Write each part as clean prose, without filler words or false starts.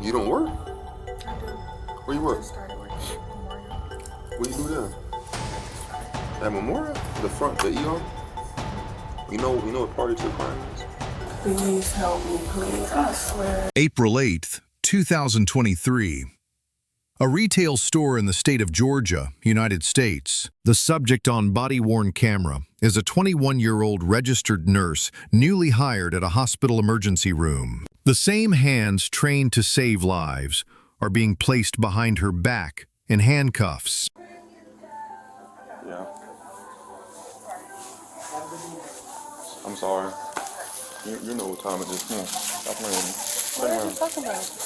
You don't work? I do. Where you work? I started working at Memorial. What you do there? At Memorial? The front, the ER? You know what party to the crime is? Please help me, please. I swear. April 8th, 2023. A retail store in the state of Georgia, United States. The subject on body-worn camera is a 21-year-old registered nurse newly hired at a hospital emergency room. The same hands trained to save lives are being placed behind her back in handcuffs. Yeah. I'm sorry. You know what time it is. Come on. Stop playing with me. What are you talking about?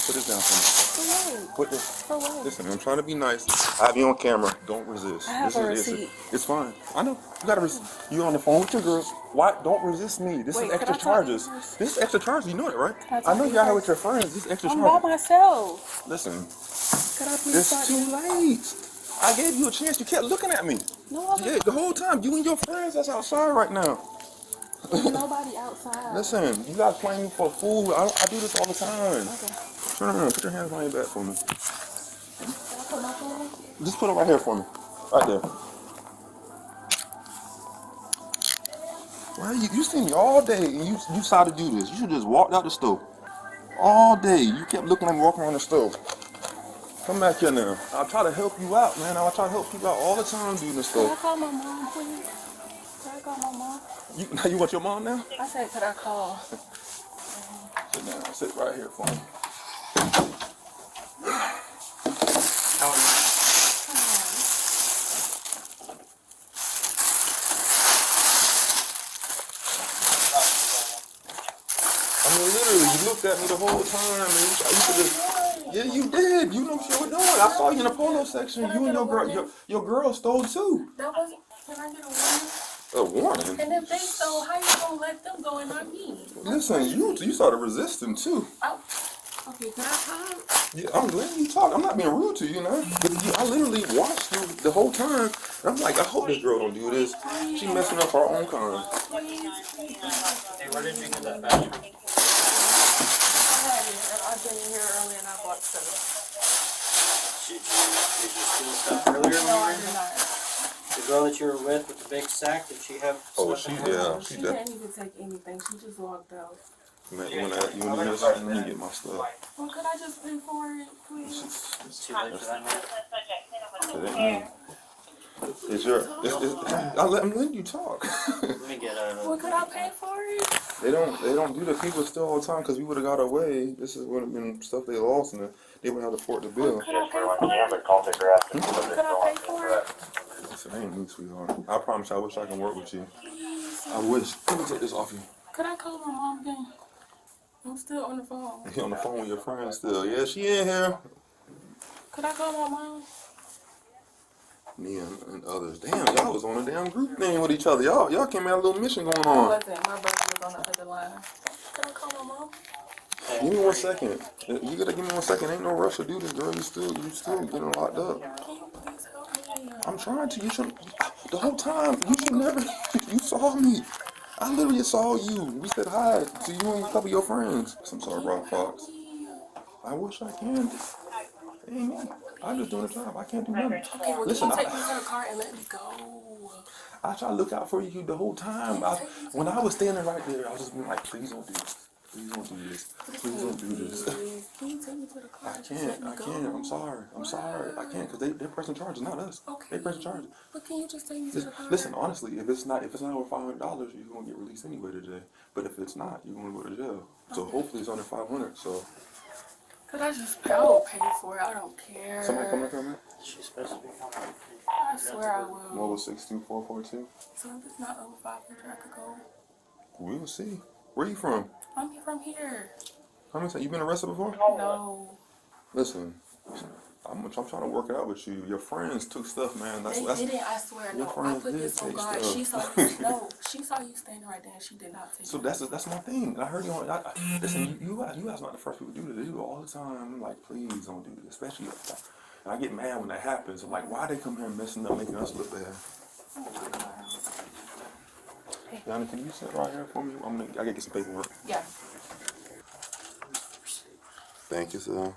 Put this down for me. For what? Put this. For what? Listen, I'm trying to be nice. I have you on camera. Don't resist. I have a receipt. It's fine. I know. You gotta resist. You on the phone with your girl. Why? Don't resist me. This is extra charges. This is extra charges. You know it, right? I know you're out here with your friends. This is extra charges. I'm by myself. Listen. Could I please It's too late. I gave you a chance. You kept looking at me. No, Yeah, the whole time. You and your friends that's outside right now. there's nobody outside. Listen, you guys playing me for a fool. I do this all the time. Okay. Turn around. Put your hands behind your back for me. Can I put my phone on? Just put it right here for me. Right there. Well, you see me all day and you decided to do this. You should just walked out the stove. All day. You kept looking at me walking around the stove. Come back here now. I'll try to help you out, man. I'll try to help people out all the time doing this Can I stuff. call my mom, please? Can I call my mom? You want your mom now? I said, could I call? Sit down. Sit right here for me. I mean, literally, you looked at me the whole time, and you should just, yeah, you did. You know what you were doing. I saw you in the polo section. You and your girl stole too. That wasn't. Can I get a warning? A warning? And if they stole, how you gonna let them go and not me? Listen, you started resisting too. Okay, can I talk? Yeah, I'm letting you talk. I'm not being rude to you, man. I literally watched you the whole time. And I'm like, I hope this girl don't do this. She messing up her own kind. Hey, where did you get that badge from? I've been in here early and I bought stuff. Did you steal stuff earlier? No, I did not. The girl that you were with the big sack, did she have Oh, stuff she in her? did. She didn't even take anything. She just walked out. Man, you want to let me get my stuff. Well, could I just pay for it, please? It's too late for that now. It ain't me. I'm letting you talk. Let me get Well, could I pay for it? They don't do that. People steal all the time because we would have got away. This would have been stuff they lost and they would have to afford the bill. Could I pay for it? Could I pay for it? Listen, I ain't me, sweetheart. I promise you, I wish I can work with you. I wish. Let me take this off you. Could I call my mom again? I'm still on the phone. You on the phone with your friend still? Yeah, she in here. Could I call my mom? Me and others. Damn, y'all was on a damn group thing with each other. Y'all came out a little mission going I on. wasn't. My brother was on the other line. Could I call my mom? Give me 1 second. You gotta give me 1 second. Ain't no rush to do this, girl. You still getting locked up. Can you please help me? I'm trying to. You should. The whole time. You should never. You saw me. I literally saw you. We said hi to you and a couple of your friends. I'm sorry, Rob Fox. I wish I can. It ain't me. I'm just doing a job. I can't do nothing. Okay, well, Listen, can you take me to the car and let me go? I try to look out for you the whole time. When I was standing right there, I was just being like, please don't do this. Please don't do this. Please don't do this. Can you take me to the car? I can't. I'm sorry. I can't because they're pressing charges, not us. Okay. They pressing charges. But can you just take me to the car? Listen, honestly, if it's not over $500, you're gonna get released anyway today. But if it's not, you're gonna go to jail. So hopefully it's under 500. So Could I just pay? I will pay for it. I don't care. somebody come in. She's supposed to be coming. I swear I will. Mobile 62442. So if it's not over 500, I could go. We'll see. Where you from? I'm from here. How many times you been arrested before? No. Listen, I'm trying to work it out with you. Your friends took stuff, man. They didn't, I swear. Your No, I friends put did this on take God. stuff. She saw you. No, she saw you standing right there and she did not take So it. that's my thing. I heard you on. Listen, you guys not the first people to do this. They do it all the time. I'm like, please don't do this, especially. And I get mad when that happens. I'm like, why they come here messing up, making us look bad? Johnny, can you sit right here for me? I gotta get some paperwork. Yeah. Thank you, sir.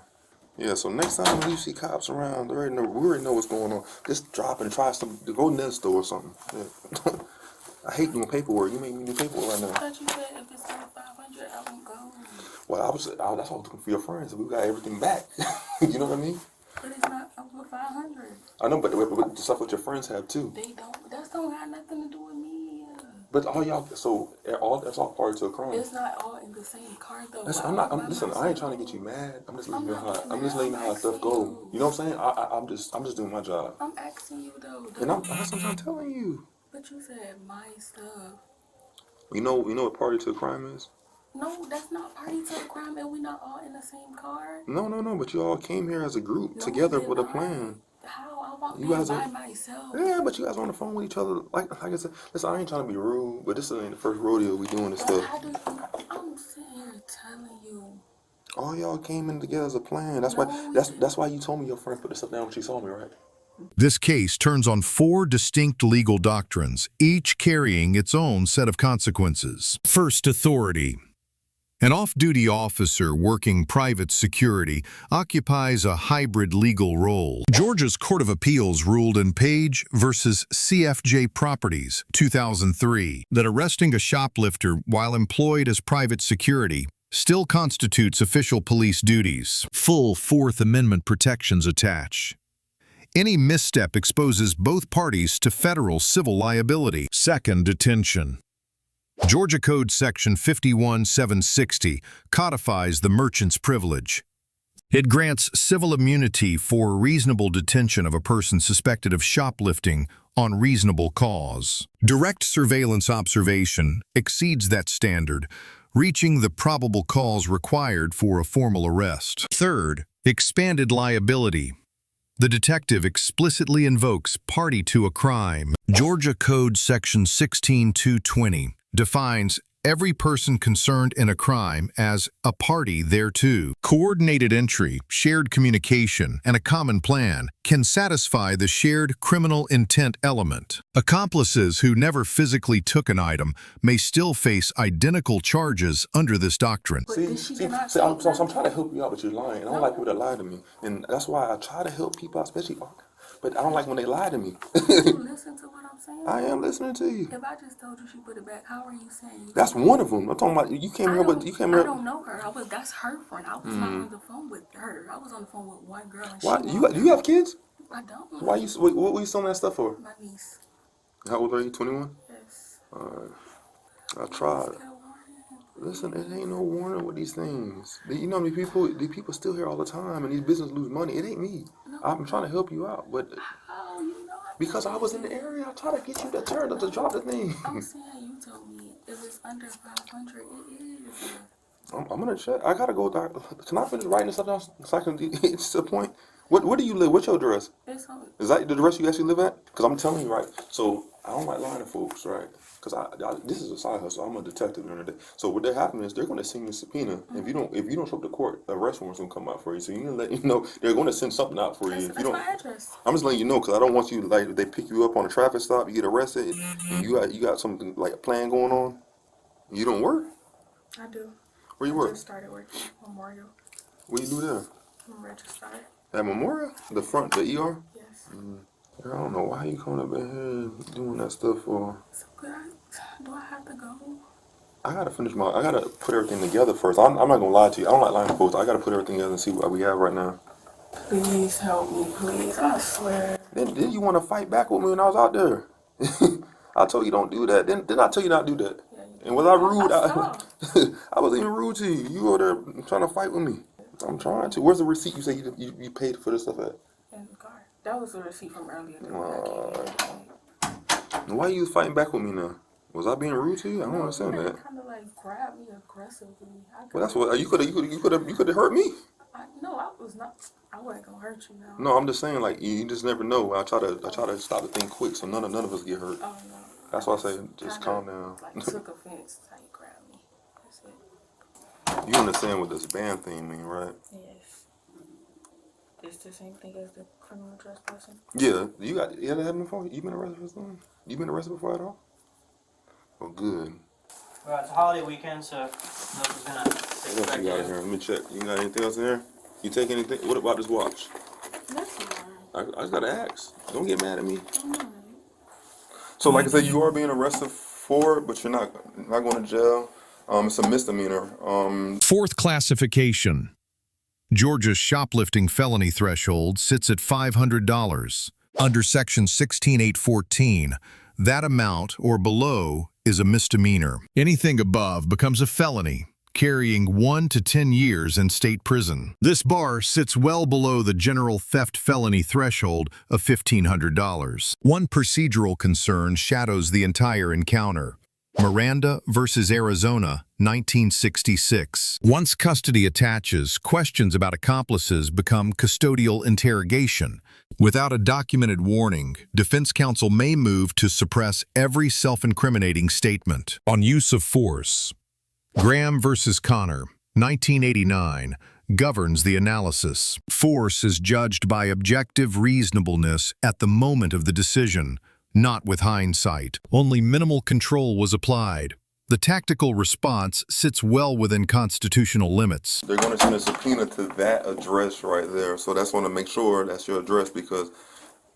Yeah, so next time when you see cops around, we already know what's going on. Just drop and try to go in the store or something. Yeah. I hate doing paperwork. You make me do paperwork right now. I thought you said if it's over 500, I won't go. Well, that's why I was looking for your friends. We got everything back. You know what I mean? But it's not over 500. I know, but the stuff what your friends have too. They don't. That don't have nothing to do with me. But all y'all, that's all part to a crime. It's not all in the same car though. Listen, listen, I ain't trying to get you mad. I'm just letting you know how stuff go. You know what I'm saying? I'm just doing my job. I'm asking you though. And that's what I'm telling you. But you said my stuff. You know what party to a crime is? No, that's not party to a crime, and we not all in the same car. No. But you all came here as a group together with a plan. How? I walked You guys by myself. Yeah, but you guys are on the phone with each other. Like I said, listen, I ain't trying to be rude, but this ain't the first rodeo we doing this stuff. I'm sitting here telling you. All y'all came in together as a plan. That's why you told me your friend put this stuff down when she saw me, right? This case turns on 4 distinct legal doctrines, each carrying its own set of consequences. First, authority. An off-duty officer working private security occupies a hybrid legal role. Georgia's Court of Appeals ruled in Page v. CFJ Properties, 2003, that arresting a shoplifter while employed as private security still constitutes official police duties. Full Fourth Amendment protections attach. Any misstep exposes both parties to federal civil liability. Second, detention. Georgia Code Section 51760 codifies the merchant's privilege. It grants civil immunity for reasonable detention of a person suspected of shoplifting on reasonable cause. Direct surveillance observation exceeds that standard, reaching the probable cause required for a formal arrest. Third, expanded liability. The detective explicitly invokes party to a crime. Georgia Code Section 16220 defines every person concerned in a crime as a party thereto. Coordinated entry, shared communication, and a common plan can satisfy the shared criminal intent element. Accomplices who never physically took an item may still face identical charges under this doctrine. See, I'm trying to help you out, but you're lying. And I don't like people that lie to me. And that's why I try to help people out, especially, but I don't like when they lie to me. You listen to what I'm saying? I am listening to you. If I just told you she put it back, how are you saying? That's one of them. I'm talking about you came here, but you came here. I don't know her. That's her friend. I was not on the phone with her. I was on the phone with one girl. And Why you have kids? I don't. Why you? What were you selling that stuff for? My niece. How old are you? 21. Yes. I tried. Listen, it ain't no warning with these things. You know how many people? These people still here all the time, and these businesses lose money. It ain't me. No. I'm trying to help you out, but how you know? Because I was in the area, I try to get you to drop the thing. I'm saying you told me if it's under 500, it is. I'm gonna check. I gotta go. Can I finish writing this stuff down so I can get to the point? Where do you live? What's your address? Is that the address you actually live at? Because I'm telling you, right. So I don't like lying to folks, right? Because this is a side hustle. I'm a detective at the end of the day. So what happening is they're going to send you a subpoena. Mm-hmm. If you don't show up to court, a arrest warrant's going to come out for you. So you need to let you know they're going to send something out for you. If you don't, my address. I'm just letting you know because I don't want you like they pick you up on a traffic stop, you get arrested, and you got something like a plan going on. You don't work. I do. Where you work? I just started working at Memorial. What do you do there? I'm registered. At Memorial? The front, the ER? Yes. I don't know why you coming up in here doing that stuff for. So do I have to go? I gotta put everything together first. I'm not gonna lie to you. I don't like lying to folks. I gotta put everything together and see what we have right now. Please help me, please. I swear. Then you want to fight back with me when I was out there. I told you don't do that. Then I tell you not to do that. Yeah, and was I rude? I wasn't even rude to you. You were there trying to fight with me. I'm trying to. Where's the receipt you say you paid for this stuff at? In the car. That was the receipt from earlier. Why are you fighting back with me now? Was I being rude to you? I don't understand that. Kind of like grabbed me aggressively. Well, that's what you could have hurt me. No, I was not. I wasn't gonna hurt you now. No, I'm just saying like you just never know. I try to stop the thing quick so none of us get hurt. Oh no. That's why I say just calm down. Like took offense. How you grabbed me. That's it. You understand what this ban thing mean, right? Yes. It's the same thing as the criminal trespassing. Yeah. You ever had before? You been arrested for something? You been arrested before at all? Oh, good. Well, it's a holiday weekend, so nobody's gonna What else you got in here? Let me check. You got anything else in here? You take anything? What about this watch? That's fine. I just gotta ask. Don't get mad at me. So, like I said, you are being arrested for it, but you're not going to jail. It's a misdemeanor. Fourth classification. Georgia's shoplifting felony threshold sits at $500. Under Section 16814, that amount or below is a misdemeanor. Anything above becomes a felony, carrying 1 to 10 years in state prison. This bar sits well below the general theft felony threshold of $1,500. One procedural concern shadows the entire encounter. Miranda versus Arizona, 1966. Once custody attaches, questions about accomplices become custodial interrogation. Without a documented warning, defense counsel may move to suppress every self-incriminating statement. On use of force. Graham versus Connor, 1989, governs the analysis. Force is judged by objective reasonableness at the moment of the decision, not with hindsight. Only minimal control was applied. The tactical response sits well within constitutional limits. They're going to send a subpoena to that address right there. So that's want to make sure that's your address, because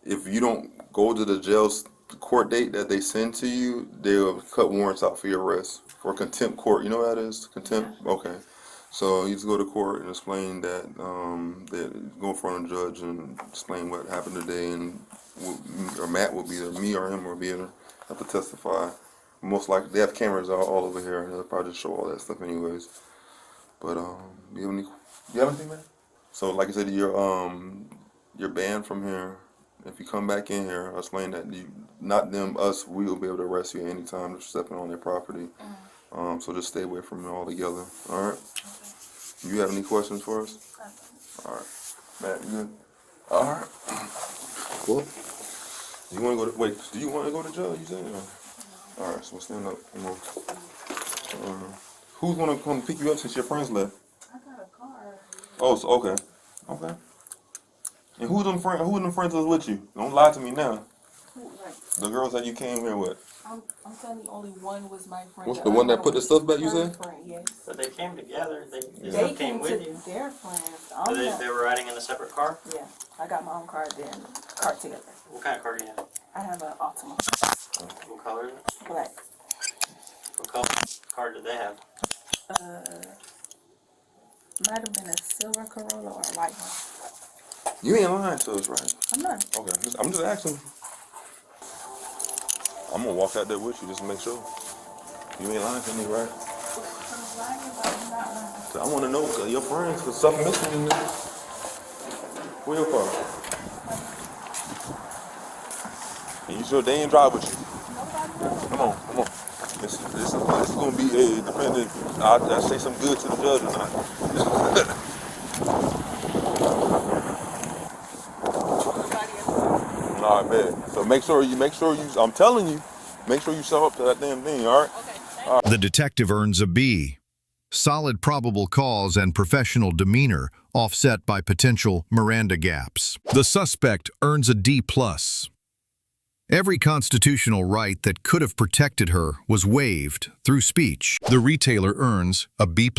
if you don't go to the jail's court date that they send to you, they'll cut warrants out for your arrest. For contempt court, you know what that is? Contempt? Okay. So you just go to court and explain that, go in front of the judge and explain what happened today, and or Matt will be there, me or him will be there, have to testify. Most likely, they have cameras all over here, and they'll probably just show all that stuff anyways. But, you have anything, man? So, like I said, you're banned from here. If you come back in here, I'll explain that not them, us, we will be able to arrest you at any time for stepping on their property. So just stay away from it altogether. All right? Okay. You have any questions for us? All right. Matt, you good? All right. Well, do you want to go to jail, you said? All right, so stand up. Come on. Who's going to come pick you up since your friends left? I got a car. Oh, so, okay. Okay. And who's them friends that's with you? Don't lie to me now. Who, like, the girls that you came here with. I'm telling you, only one was my friend. What's the one that put the stuff back, you said? Friend, yes. So they came together. They Came with to you. their friends. So they were riding in a separate car? Yeah, I got my own car, then car together. What kind of car do you have? I have an Altima. What color is it? Black. What color car did they have? Might have been a silver Corolla or a white one. You ain't lying to us, right? I'm not. Okay, I'm just asking. I'm gonna walk out there with you just to make sure. You ain't lying to me, right? So I want to know your friends, cause something missing in there. Where your car? And you sure they ain't drive with you? Come on. This is gonna be a dependent. I say some good to the judge or not. All right, man. So make sure you. I'm telling you, make sure you show up to that damn thing. All right. Okay. The detective earns a B. Solid probable cause and professional demeanor offset by potential Miranda gaps. The suspect earns a D+. Every constitutional right that could have protected her was waived through speech. The retailer earns a B+.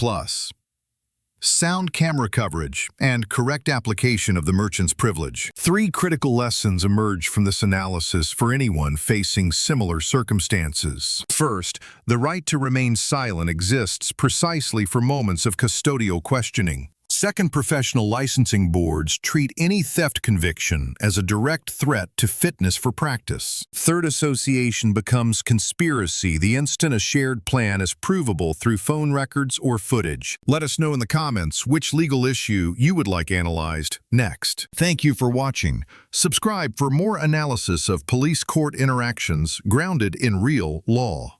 Sound camera coverage and correct application of the merchant's privilege. 3 critical lessons emerge from this analysis for anyone facing similar circumstances. First, the right to remain silent exists precisely for moments of custodial questioning. Second, professional licensing boards treat any theft conviction as a direct threat to fitness for practice. Third, association becomes conspiracy the instant a shared plan is provable through phone records or footage. Let us know in the comments which legal issue you would like analyzed next. Thank you for watching. Subscribe for more analysis of police-court interactions grounded in real law.